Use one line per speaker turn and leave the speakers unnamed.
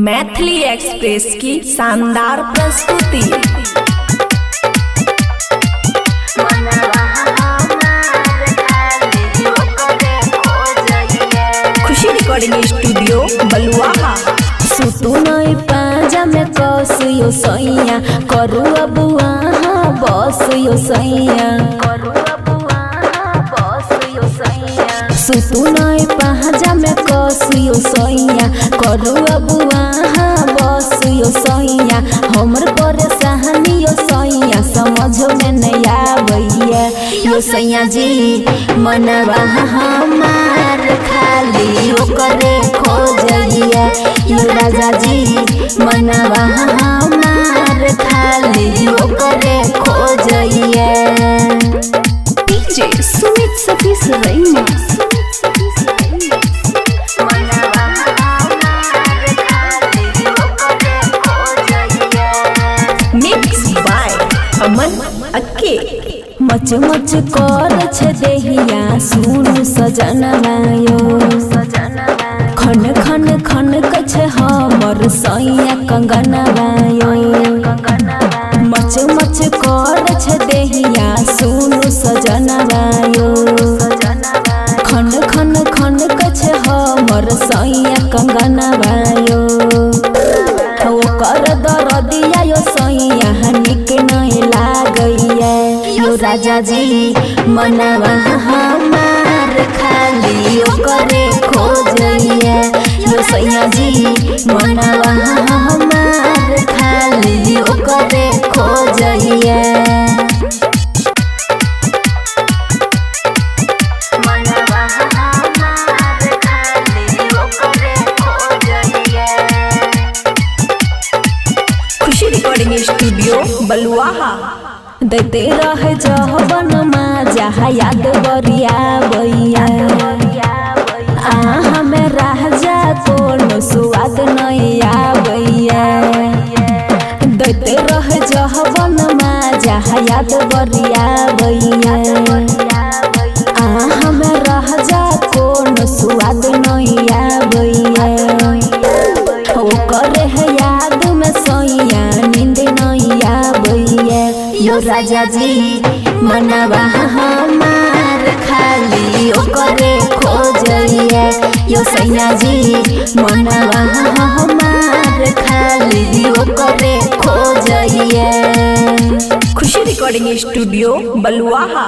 Maithili express की शानदार प्रस्तुति। खुशी रिकॉर्डिंग स्टूडियो बलुआहा।
सुतु नहीं पाजा में कसियो सैया करू अबुआ बसियो सैया सुतु नहीं पाजा में कसियो सैया करू अबुआ बसियो सैया हमर परेशानियो सैया समझ में नहीं आबैया यो सैया जी मनवा हमार खाली ओकरे खोजैया यो राजा जी मनवा हमार खाली ओकरे खोजैया।
डीजे सुमित सतीश रैना। मिक्स बाय अमन अक्के।
मच मच कर छे देहिया सुनु सजनवायो खन खन खन कछे हमर सैया कंगनवायो मच मच कर छे देहिया सुनु सजनवायो खन खन खन कछे हमर सैया कंगनवायो ओकर दरदिया यो सैया निक नहीं लागैया यो राजा जी मनवा हमार खाली ओकरे खोजैया यो सैया जी मनवा हमार खाली ओकरे खोजैया।
खुशी रिकॉर्डिंग स्टूडियो बलुआहा।
देते रहे जहबन माजा याद बरिया बैया हमें राजा कोनो स्वाद नहीं आबैया देते रहे जहबन माजा याद बरिया बैया हमें राजा कोनो स्वाद नहीं आबैया ओकरे है याद में सैया नींद नहीं आबैया यो राजा जी मनवा हमार खाली ओकरे खोजैया यो सैया जी मनवा हमार खाली ओकरे खोजैया।
खुशी रिकॉर्डिंग स्टूडियो बलुआहा।